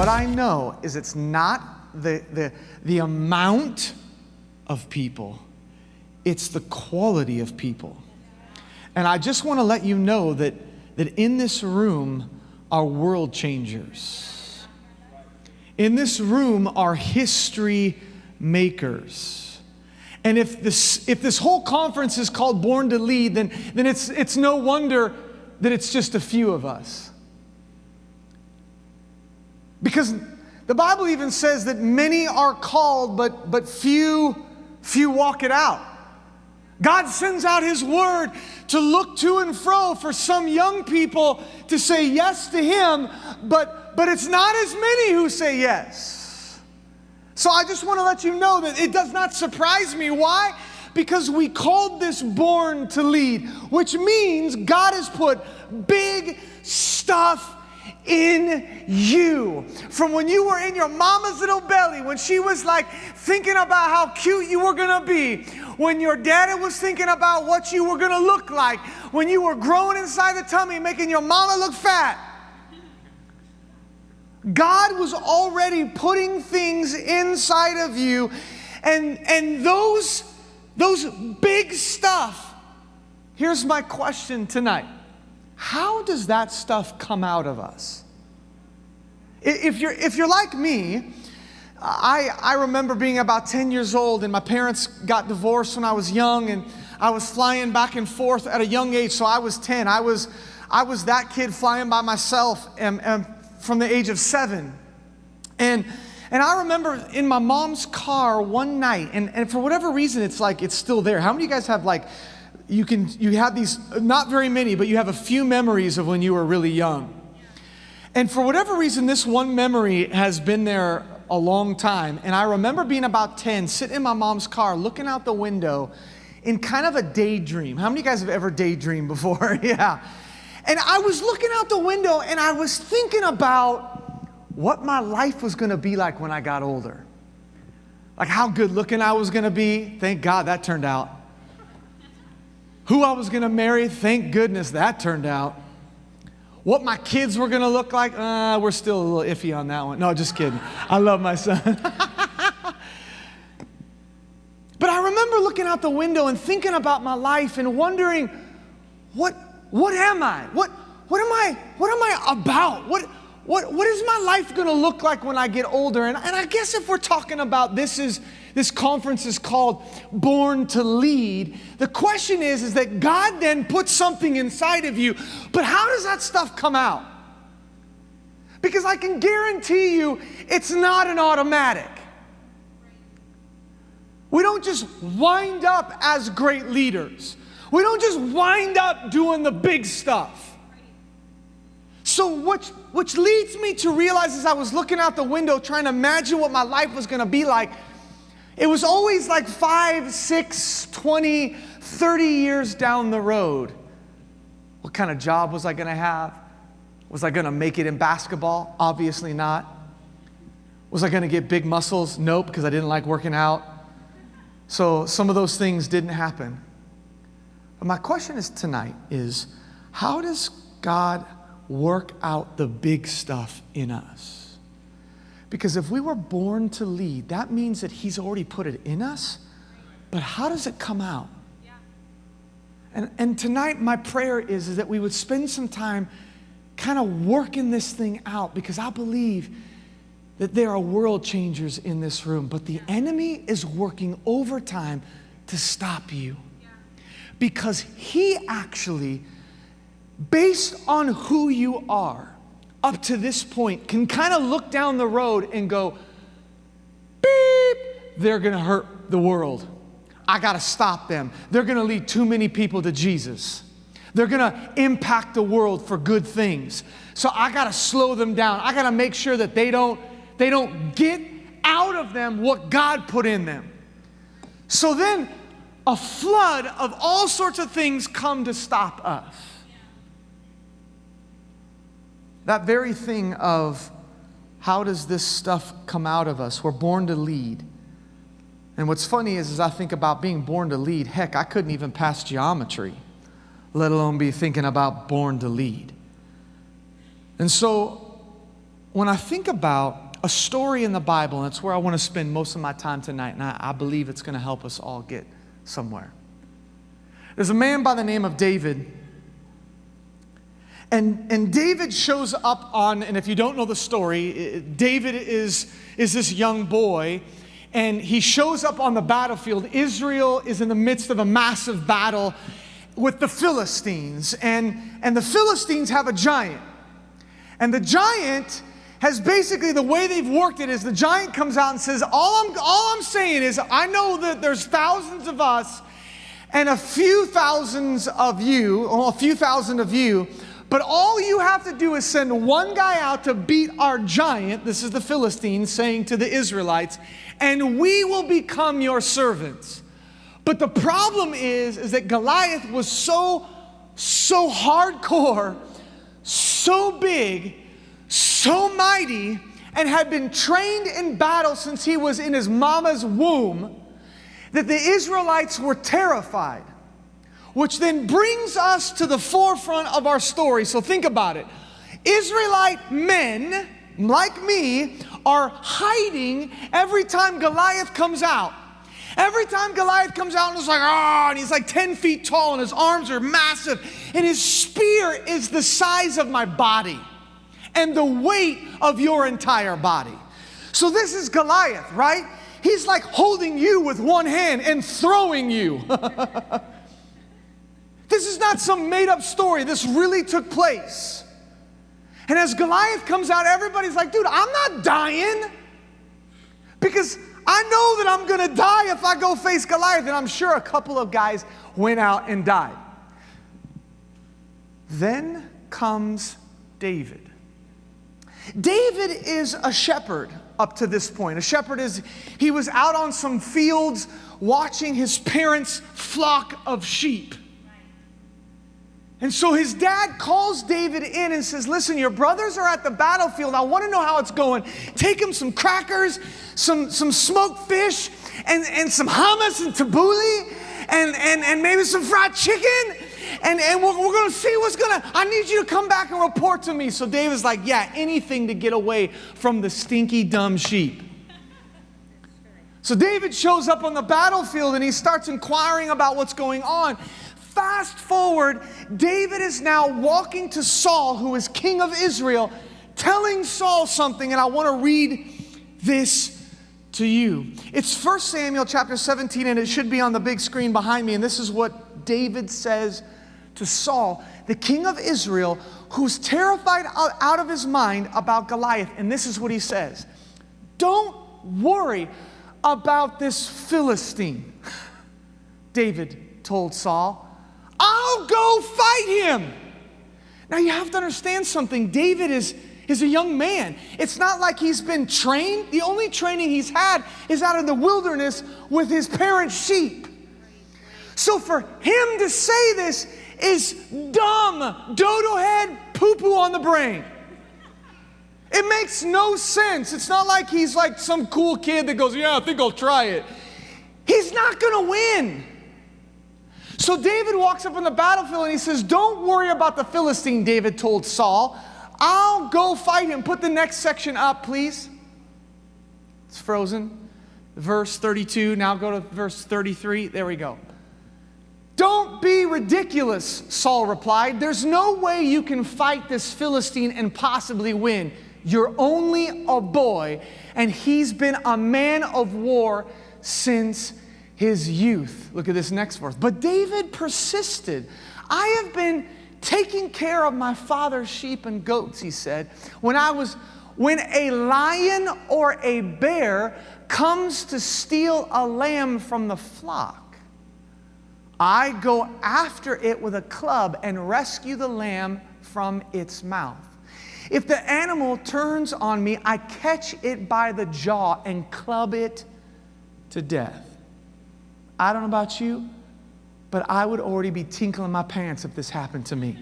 what I know is it's not the amount of people, it's the quality of people. And I just want to let you know that in this room are world changers. In this room are history makers. And if this whole conference is called Born to Lead, then it's no wonder that it's just a few of us. Because the Bible even says that many are called, but few walk it out. God sends out His word to look to and fro for some young people to say yes to Him, but it's not as many who say yes. So I just want to let you know that it does not surprise me. Why? Because we called this Born to Lead, which means God has put big stuff in you. From when you were in your mama's little belly, when she was like thinking about how cute you were going to be, when your daddy was thinking about what you were going to look like, when you were growing inside the tummy, making your mama look fat. God was already putting things inside of you, and those big stuff. Here's my question tonight. How does that stuff come out of us? If you're like me, I remember being about 10 years old, and my parents got divorced when I was young, and I was flying back and forth at a young age. So I was 10. I was that kid flying by myself and from the age of 7. And I remember in my mom's car one night, and for whatever reason, it's like it's still there. How many of you guys have like, you have these, not very many, but you have a few memories of when you were really young. And for whatever reason, this one memory has been there a long time. And I remember being about 10, sitting in my mom's car, looking out the window in kind of a daydream. How many of you guys have ever daydreamed before? Yeah. And I was looking out the window, and I was thinking about what my life was going to be like when I got older. Like how good looking I was going to be. Thank God that turned out. Who I was going to marry, thank goodness that turned out. What my kids were going to look like, we're still a little iffy on that one. No, just kidding. I love my son. But I remember looking out the window and thinking about my life and wondering, what am I? What am I about? What is my life going to look like when I get older? And I guess if we're talking about this conference is called Born to Lead, the question is that God then puts something inside of you, but how does that stuff come out? Because I can guarantee you it's not an automatic. We don't just wind up as great leaders. We don't just wind up doing the big stuff. So which leads me to realize, as I was looking out the window trying to imagine what my life was going to be like, it was always like 5, 6, 20, 30 years down the road. What kind of job was I going to have? Was I going to make it in basketball? Obviously not. Was I going to get big muscles? Nope, because I didn't like working out. So some of those things didn't happen. But my question is tonight is, how does God work out the big stuff in us? Because if we were born to lead, that means that He's already put it in us. But how does it come out? Yeah. And tonight my prayer is that we would spend some time kind of working this thing out, because I believe that there are world changers in this room, but the enemy is working overtime to stop you. Yeah. Because he actually, based on who you are, up to this point, can kind of look down the road and go, beep, they're going to hurt the world. I got to stop them. They're going to lead too many people to Jesus. They're going to impact the world for good things. So I got to slow them down. I got to make sure that they don't get out of them what God put in them. So then a flood of all sorts of things come to stop us. That very thing of how does this stuff come out of us? We're born to lead. And what's funny is, as I think about being born to lead, heck, I couldn't even pass geometry, let alone be thinking about born to lead. And so when I think about a story in the Bible, and it's where I want to spend most of my time tonight, and I believe it's going to help us all get somewhere. There's a man by the name of David. And David shows up on, and if you don't know the story, David is this young boy, and he shows up on the battlefield. Israel is in the midst of a massive battle with the Philistines, and the Philistines have a giant. And the giant has basically, the way they've worked it is the giant comes out and says, all I'm saying is, I know that there's thousands of us and a few thousand of you, but all you have to do is send one guy out to beat our giant, this is the Philistines saying to the Israelites, and we will become your servants. But the problem is that Goliath was so hardcore, so big, so mighty, and had been trained in battle since he was in his mama's womb, that the Israelites were terrified. Which then brings us to the forefront of our story. So think about it. Israelite men, like me, are hiding every time Goliath comes out. Every time Goliath comes out and it's like, and he's like 10 feet tall and his arms are massive. And his spear is the size of my body and the weight of your entire body. So this is Goliath, right? He's like holding you with one hand and throwing you. This is not some made-up story. This really took place. And as Goliath comes out, everybody's like, dude, I'm not dying. Because I know that I'm going to die if I go face Goliath. And I'm sure a couple of guys went out and died. Then comes David. David is a shepherd up to this point. A shepherd he was out on some fields watching his parents' flock of sheep. And so his dad calls David in and says, listen, your brothers are at the battlefield. I want to know how it's going. Take them some crackers, some smoked fish, and some hummus and tabbouleh, and maybe some fried chicken. And we're going to see I need you to come back and report to me. So David's like, yeah, anything to get away from the stinky, dumb sheep. So David shows up on the battlefield and he starts inquiring about what's going on. Fast forward, David is now walking to Saul, who is king of Israel, telling Saul something, and I want to read this to you. It's 1 Samuel chapter 17, and it should be on the big screen behind me, and this is what David says to Saul, the king of Israel, who's terrified out of his mind about Goliath, and this is what he says. Don't worry about this Philistine, David told Saul. I'll go fight him. Now you have to understand something. David is a young man. It's not like he's been trained. The only training he's had is out in the wilderness with his parents' sheep. So for him to say this is dumb, dodo head, poo-poo on the brain. It makes no sense. It's not like he's like some cool kid that goes, yeah, I think I'll try it. He's not going to win. So David walks up on the battlefield and he says, don't worry about the Philistine, David told Saul. I'll go fight him. Put the next section up, please. It's frozen. Verse 32. Now go to verse 33. There we go. Don't be ridiculous, Saul replied. There's no way you can fight this Philistine and possibly win. You're only a boy, and he's been a man of war since his youth. Look at this next verse. But David persisted. I have been taking care of my father's sheep and goats, he said. When a lion or a bear comes to steal a lamb from the flock, I go after it with a club and rescue the lamb from its mouth. If the animal turns on me, I catch it by the jaw and club it to death. I don't know about you, but I would already be tinkling my pants if this happened to me.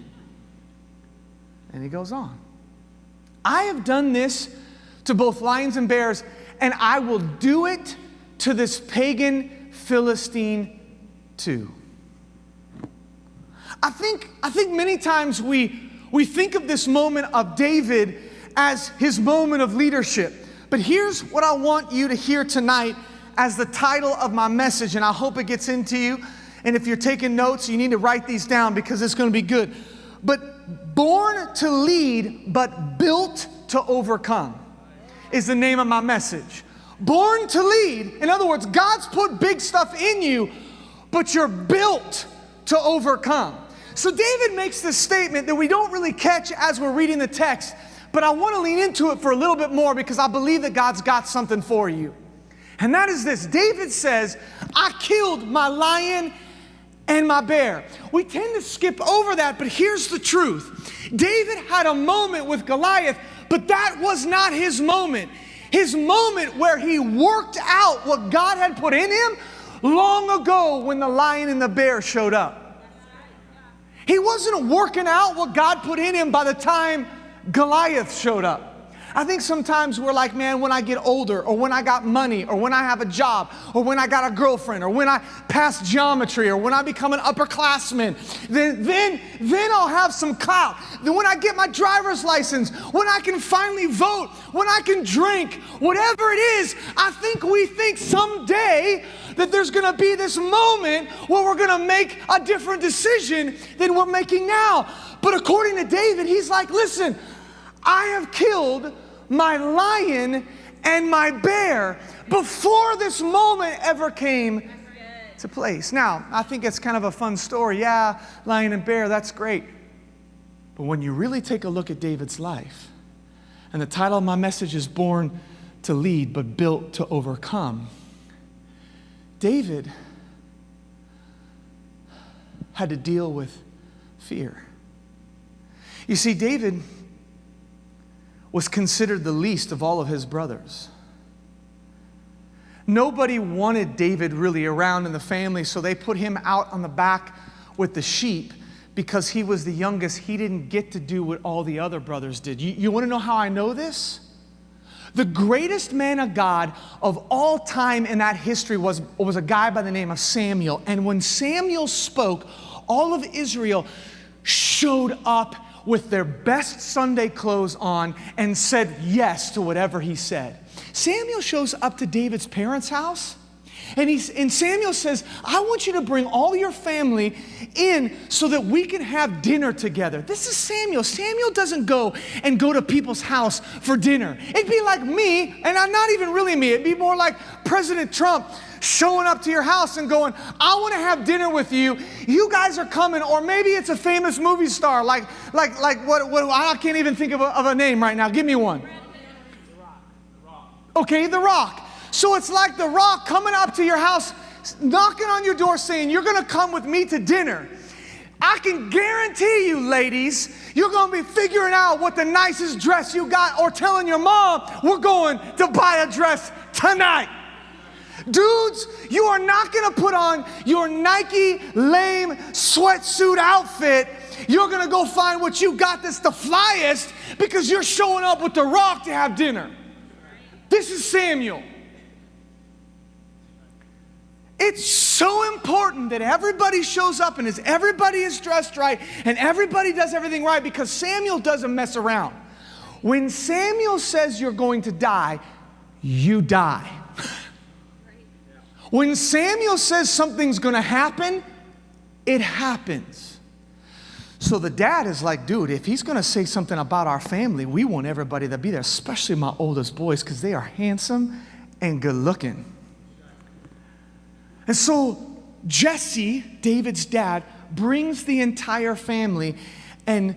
And he goes on. I have done this to both lions and bears, and I will do it to this pagan Philistine too. I think many times we think of this moment of David as his moment of leadership. But here's what I want you to hear tonight as the title of my message, and I hope it gets into you. And if you're taking notes, you need to write these down because it's going to be good. But born to lead, but built to overcome is the name of my message. Born to lead. In other words, God's put big stuff in you, but you're built to overcome. So David makes this statement that we don't really catch as we're reading the text, but I want to lean into it for a little bit more because I believe that God's got something for you. And that is this. David says, I killed my lion and my bear. We tend to skip over that, but here's the truth. David had a moment with Goliath, but that was not his moment. His moment where he worked out what God had put in him long ago when the lion and the bear showed up. He wasn't working out what God put in him by the time Goliath showed up. I think sometimes we're like, man, when I get older, or when I got money, or when I have a job, or when I got a girlfriend, or when I pass geometry, or when I become an upperclassman, then I'll have some clout. Then when I get my driver's license, when I can finally vote, when I can drink, whatever it is, we think someday that there's going to be this moment where we're going to make a different decision than we're making now. But according to David, he's like, listen, I have killed my lion and my bear before this moment ever came to place. Now, I think it's kind of a fun story. Yeah, lion and bear, that's great. But when you really take a look at David's life, and the title of my message is Born to Lead, but Built to Overcome, David had to deal with fear. You see, David was considered the least of all of his brothers. Nobody wanted David really around in the family, so they put him out on the back with the sheep because he was the youngest. He didn't get to do what all the other brothers did. You want to know how I know this? The greatest man of God of all time in that history was a guy by the name of Samuel. And when Samuel spoke, all of Israel showed up with their best Sunday clothes on and said yes to whatever he said. Samuel shows up to David's parents' house, and Samuel says, I want you to bring all your family in so that we can have dinner together. This is Samuel. Samuel doesn't go to people's house for dinner. It'd be like me, and I'm not even really me. It'd be more like President Trump showing up to your house and going, I want to have dinner with you. You guys are coming. Or maybe it's a famous movie star like what I can't even think of a name right now. Give me one. Okay, The Rock. So it's like The Rock coming up to your house, knocking on your door saying, you're going to come with me to dinner. I can guarantee you, ladies, you're going to be figuring out what the nicest dress you got or telling your mom, we're going to buy a dress tonight. Dudes, you are not going to put on your Nike lame sweatsuit outfit. You're going to go find what you got that's the flyest because you're showing up with The Rock to have dinner. This is Samuel. It's so important that everybody shows up and everybody is dressed right and everybody does everything right because Samuel doesn't mess around. When Samuel says you're going to die, you die. When Samuel says something's going to happen, it happens. So the dad is like, dude, if he's going to say something about our family, we want everybody to be there, especially my oldest boys, because they are handsome and good looking. And so Jesse, David's dad, brings the entire family, and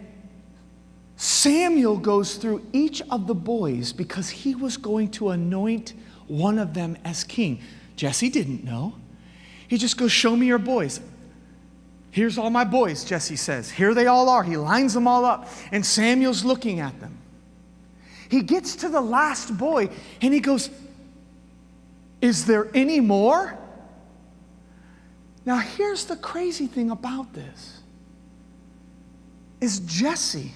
Samuel goes through each of the boys because he was going to anoint one of them as king. Jesse didn't know. He just goes, show me your boys. Here's all my boys, Jesse says. Here they all are. He lines them all up, and Samuel's looking at them. He gets to the last boy, and he goes, is there any more? Now, here's the crazy thing about this, is Jesse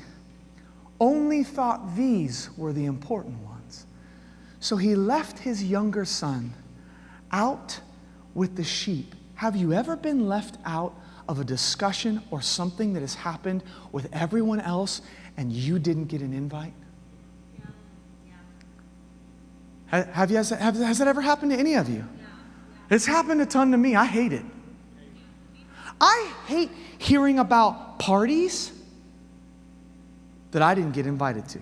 only thought these were the important ones. So he left his younger son out with the sheep. Have you ever been left out of a discussion or something that has happened with everyone else and you didn't get an invite? Has that ever happened to any of you? It's happened a ton to me. I hate it. I hate hearing about parties that I didn't get invited to.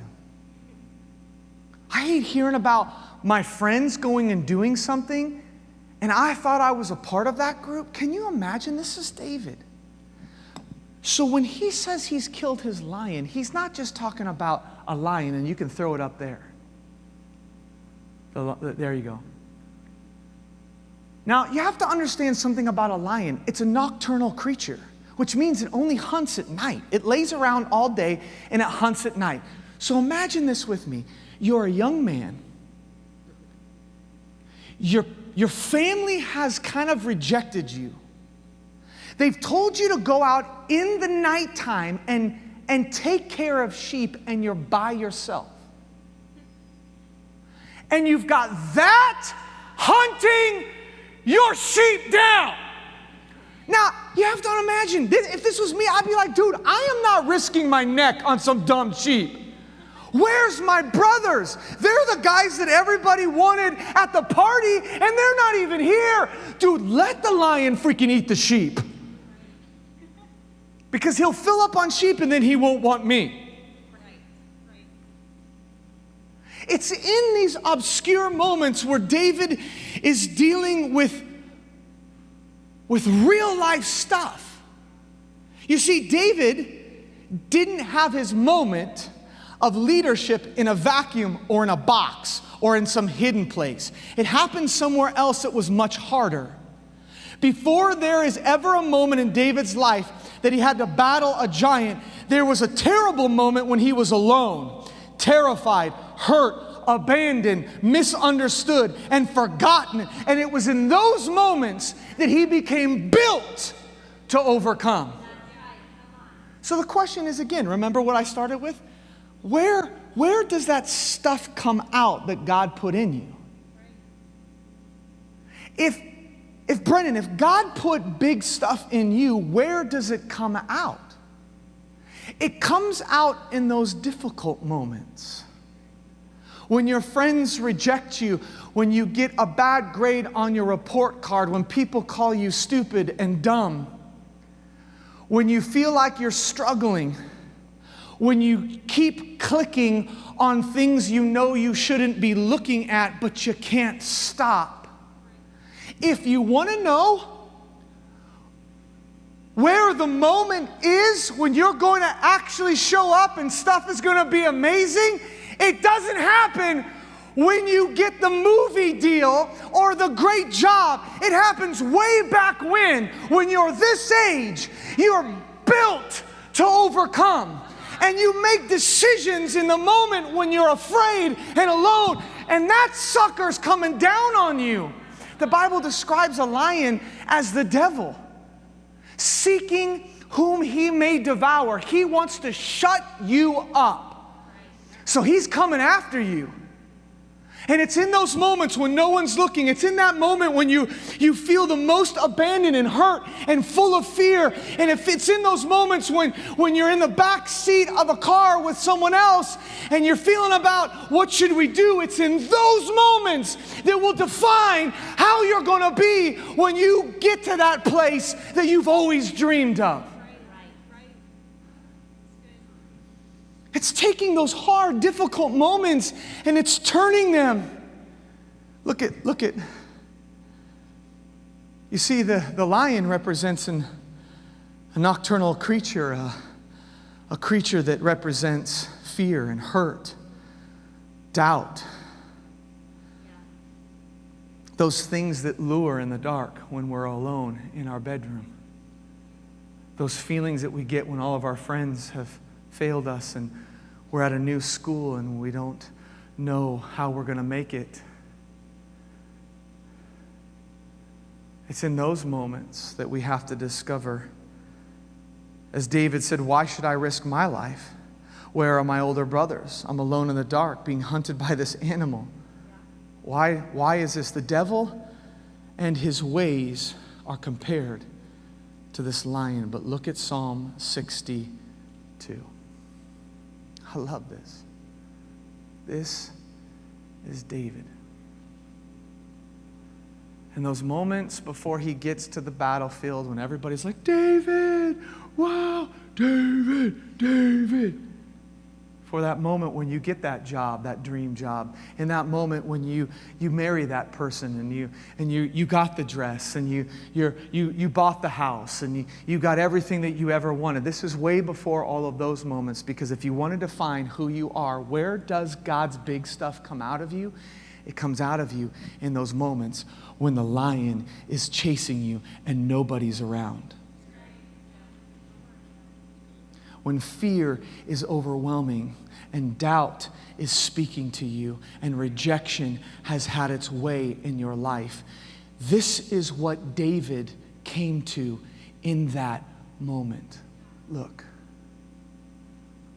I hate hearing about my friends going and doing something, and I thought I was a part of that group. Can you imagine? This is David. So when he says he's killed his lion, he's not just talking about a lion, and you can throw it up there. There you go. Now, you have to understand something about a lion. It's a nocturnal creature, which means it only hunts at night. It lays around all day, and it hunts at night. So imagine this with me. You're a young man. Your family has kind of rejected you. They've told you to go out in the nighttime and take care of sheep, and you're by yourself. And you've got that hunting your sheep down. Now, you have to imagine, if this was me, I'd be like, dude, I am not risking my neck on some dumb sheep. Where's my brothers? They're the guys that everybody wanted at the party, and they're not even here. Dude, let the lion freaking eat the sheep. Because he'll fill up on sheep, and then he won't want me. It's in these obscure moments where David is dealing with real life stuff. You see, David didn't have his moment of leadership in a vacuum or in a box or in some hidden place. It happened somewhere else that was much harder. Before there is ever a moment in David's life that he had to battle a giant, there was a terrible moment when he was alone, terrified, hurt, abandoned, misunderstood, and forgotten. And it was in those moments that he became built to overcome. So the question is, again, remember what I started with? Where does that stuff come out that God put in you? If Brennan, if God put big stuff in you, where does it come out? It comes out in those difficult moments. When your friends reject you, when you get a bad grade on your report card, when people call you stupid and dumb, when you feel like you're struggling, when you keep clicking on things you know you shouldn't be looking at, but you can't stop. If you want to know where the moment is when you're going to actually show up and stuff is going to be amazing, it doesn't happen when you get the movie deal or the great job. It happens way back when you're this age, you're built to overcome. And you make decisions in the moment when you're afraid and alone, and that sucker's coming down on you. The Bible describes a lion as the devil, seeking whom he may devour. He wants to shut you up. So he's coming after you. And it's in those moments when no one's looking. It's in that moment when you feel the most abandoned and hurt and full of fear. And if it's in those moments when you're in the back seat of a car with someone else and you're feeling about what should we do, it's in those moments that will define how you're going to be when you get to that place that you've always dreamed of. It's taking those hard, difficult moments and it's turning them. Look at. You see, the lion represents a nocturnal creature, a creature that represents fear and hurt, doubt. Those things that lure in the dark when we're alone in our bedroom. Those feelings that we get when all of our friends have failed us and we're at a new school and we don't know how we're going to make it. It's in those moments that we have to discover, as David said, why should I risk my life? Where are my older brothers? I'm alone in the dark being hunted by this animal. Why is this? The devil and his ways are compared to this lion. But look at Psalm 62. I love this. This is David. And those moments before he gets to the battlefield when everybody's like, David, wow, David, David. For that moment when you get that job, that dream job, in that moment when you marry that person and you got the dress and you bought the house and you got everything that you ever wanted. This is way before all of those moments, because if you want to define who you are, where does God's big stuff come out of you? It comes out of you in those moments when the lion is chasing you and nobody's around. When fear is overwhelming and doubt is speaking to you and rejection has had its way in your life. This is what David came to in that moment. Look,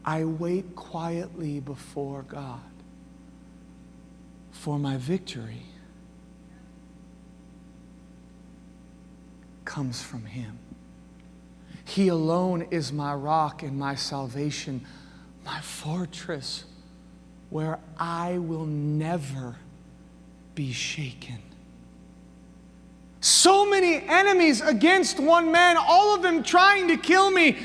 I wait quietly before God, for my victory comes from Him. He alone is my rock and my salvation, my fortress, where I will never be shaken. So many enemies against one man, all of them trying to kill me.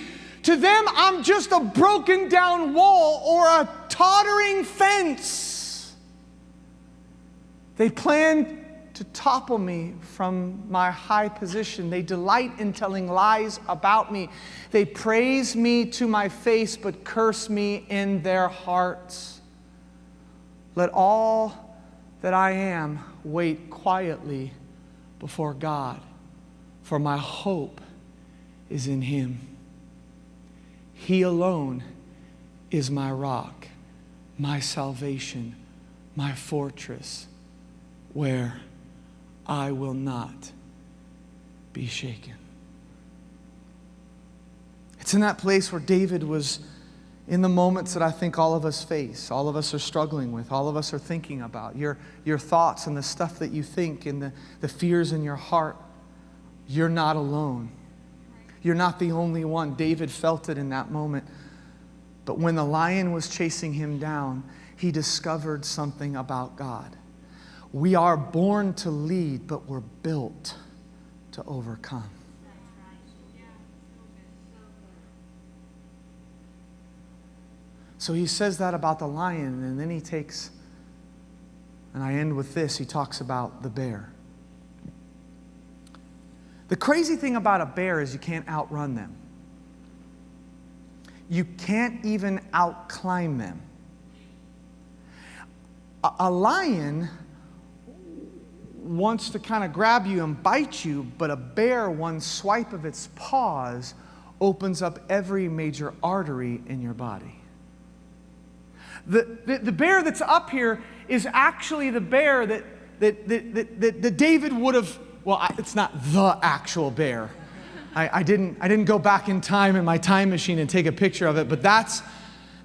To them, I'm just a broken down wall or a tottering fence. They plan to topple me from my high position. They delight in telling lies about me. They praise me to my face, but curse me in their hearts. Let all that I am wait quietly before God, for my hope is in Him. He alone is my rock, my salvation, my fortress, where I will not be shaken. It's in that place where David was in the moments that I think all of us face, all of us are struggling with, all of us are thinking about. Your thoughts and the stuff that you think and the fears in your heart. You're not alone. You're not the only one. David felt it in that moment. But when the lion was chasing him down, he discovered something about God. We are born to lead, but we're built to overcome. So he says that about the lion, and then he takes, and I end with this, he talks about the bear. The crazy thing about a bear is you can't outrun them. You can't even outclimb them. A lion wants to kind of grab you and bite you, but a bear, one swipe of its paws, opens up every major artery in your body. The bear that's up here is actually the bear that David would have, well, it's not the actual bear. I didn't go back in time in my time machine and take a picture of it, but that's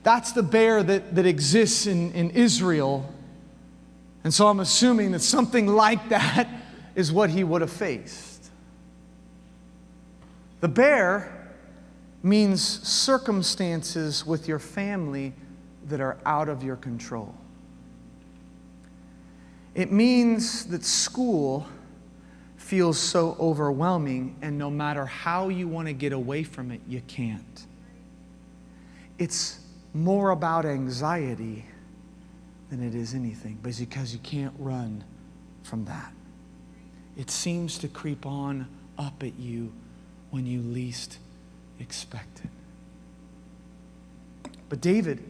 the bear that exists in Israel. And so I'm assuming that something like that is what he would have faced. The bear means circumstances with your family that are out of your control. It means that school feels so overwhelming, and no matter how you want to get away from it, you can't. It's more about anxiety than it is anything, but it's because you can't run from that. It seems to creep on up at you when you least expect it. But David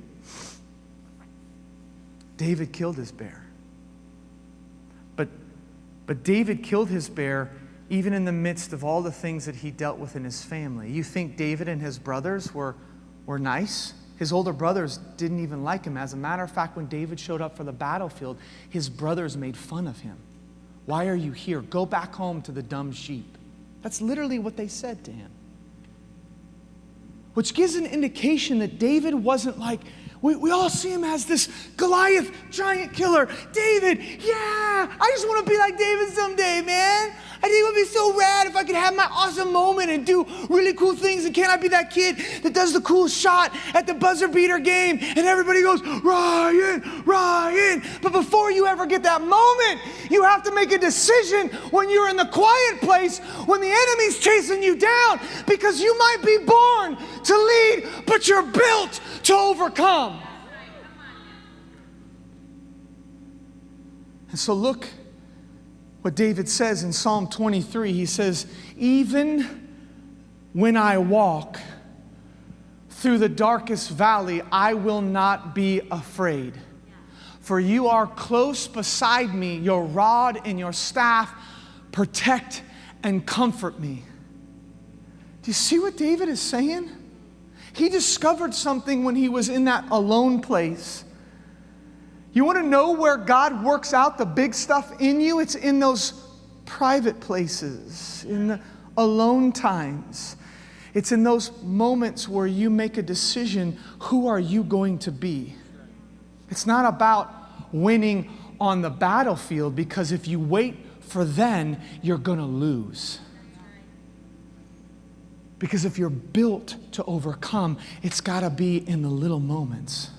killed his bear. But David killed his bear even in the midst of all the things that he dealt with in his family. You think David and his brothers were nice? His older brothers didn't even like him. As a matter of fact, when David showed up for the battlefield, his brothers made fun of him. Why are you here? Go back home to the dumb sheep. That's literally what they said to him. Which gives an indication that David wasn't like, we all see him as this Goliath giant killer. David, yeah, I just want to be like David someday, man. I think it would be so rad if I could have my awesome moment and do really cool things. And can I be that kid that does the cool shot at the buzzer beater game and everybody goes, Ryan, Ryan. But before you ever get that moment, you have to make a decision when you're in the quiet place, when the enemy's chasing you down, because you might be born to lead, but you're built to overcome. And so look what David says in Psalm 23. He says, even when I walk through the darkest valley, I will not be afraid. For you are close beside me, your rod and your staff protect and comfort me. Do you see what David is saying? He discovered something when he was in that alone place. You want to know where God works out the big stuff in you? It's in those private places, in the alone times. It's in those moments where you make a decision, who are you going to be? It's not about winning on the battlefield, because if you wait for then, you're going to lose. Because if you're built to overcome, it's got to be in the little moments.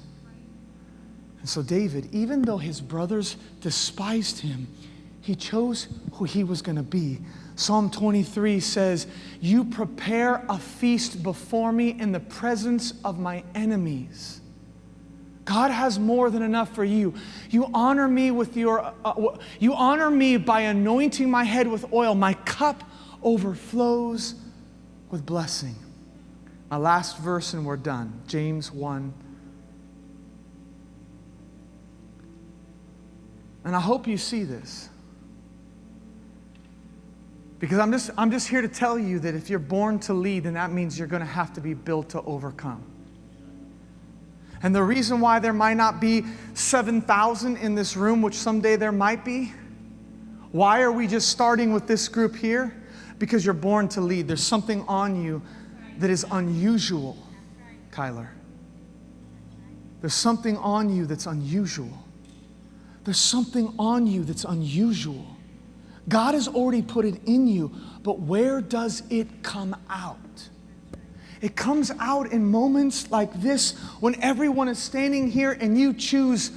And so David, even though his brothers despised him, he chose who he was going to be. Psalm 23 says, you prepare a feast before me in the presence of my enemies. God has more than enough for you. You honor me with you honor me by anointing my head with oil. My cup overflows with blessing. My last verse and we're done. James 1. And I hope you see this. Because I'm just here to tell you that if you're born to lead, then that means you're going to have to be built to overcome. And the reason why there might not be 7,000 in this room, which someday there might be, why are we just starting with this group here? Because you're born to lead. There's something on you that is unusual, Kyler. There's something on you that's unusual. There's something on you that's unusual. God has already put it in you, but where does it come out? It comes out in moments like this when everyone is standing here and you choose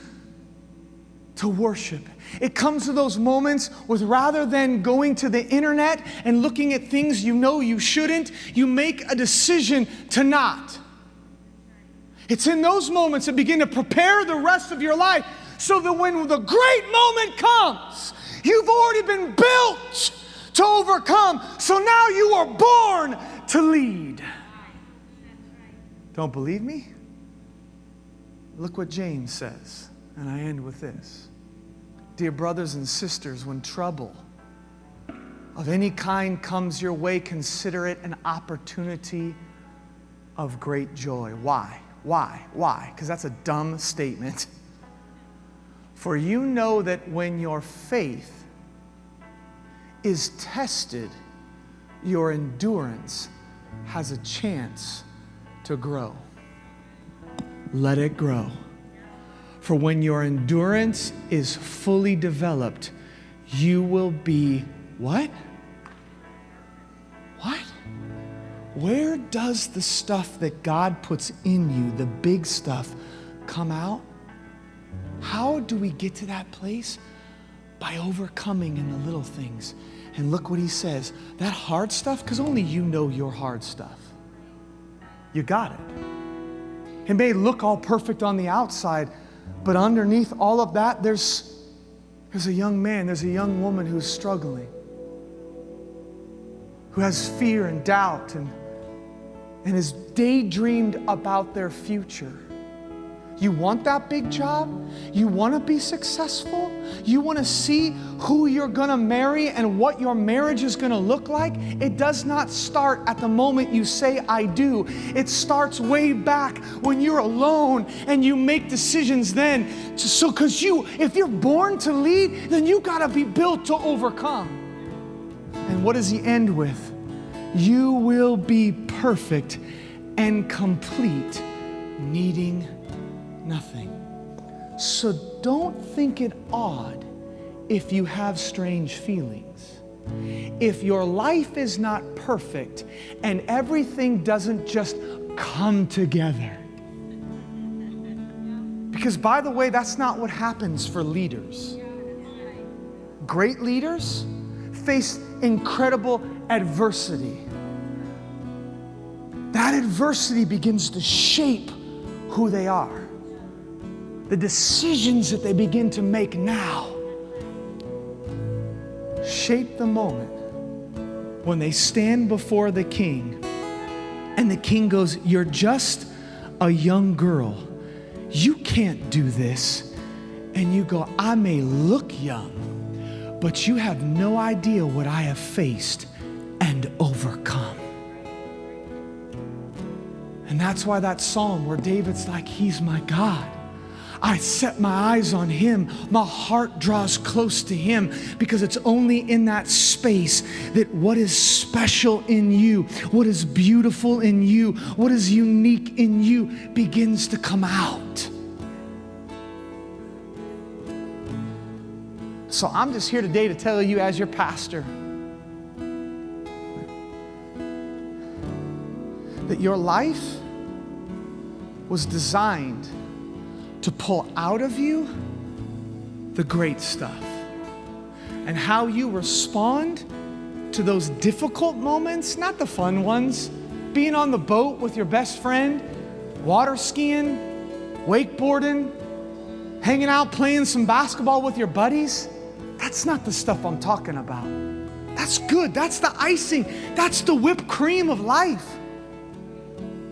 to worship. It comes to those moments with, rather than going to the internet and looking at things you know you shouldn't, you make a decision to not. It's in those moments that begin to prepare the rest of your life so that when the great moment comes, you've already been built to overcome. So now you are born to lead. Don't believe me? Look what James says. And I end with this. Dear brothers and sisters, when trouble of any kind comes your way, consider it an opportunity of great joy. Why? Why? Because that's a dumb statement. For you know that when your faith is tested, your endurance has a chance to grow. Let it grow. For when your endurance is fully developed, you will be what? What? Where does the stuff that God puts in you, the big stuff, come out? How do we get to that place? By overcoming in the little things. And look what he says. That hard stuff, because only you know your hard stuff. You got it. It may look all perfect on the outside, but underneath all of that, there's a young man, there's a young woman who's struggling, who has fear and doubt and has daydreamed about their future. You want that big job? You want to be successful? You want to see who you're going to marry and what your marriage is going to look like? It does not start at the moment you say, I do. It starts way back when you're alone and you make decisions then. Because if you're born to lead, then you got to be built to overcome. And what does he end with? You will be perfect and complete, needing nothing. So don't think it odd if you have strange feelings. If your life is not perfect and everything doesn't just come together. Because by the way, that's not what happens for leaders. Great leaders face incredible adversity. That adversity begins to shape who they are. The decisions that they begin to make now shape the moment when they stand before the king and the king goes, "You're just a young girl. You can't do this." And you go, "I may look young, but you have no idea what I have faced and overcome." And that's why that psalm where David's like, "He's my God. I set my eyes on him. My heart draws close to him," because it's only in that space that what is special in you, what is beautiful in you, what is unique in you begins to come out. So I'm just here today to tell you as your pastor that your life was designed to pull out of you the great stuff. And how you respond to those difficult moments, not the fun ones, being on the boat with your best friend, water skiing, wakeboarding, hanging out playing some basketball with your buddies, that's not the stuff I'm talking about. That's good, that's the icing, that's the whipped cream of life.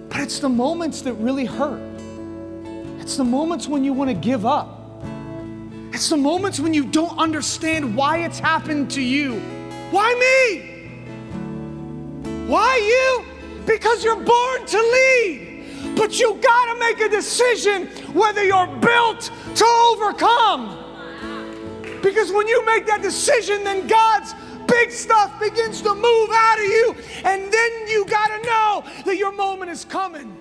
But it's the moments that really hurt. It's the moments when you want to give up. It's the moments when you don't understand why it's happened to you. Why me? Why you? Because you're born to lead. But you gotta make a decision whether you're built to overcome. Because when you make that decision, then God's big stuff begins to move out of you. And then you gotta know that your moment is coming.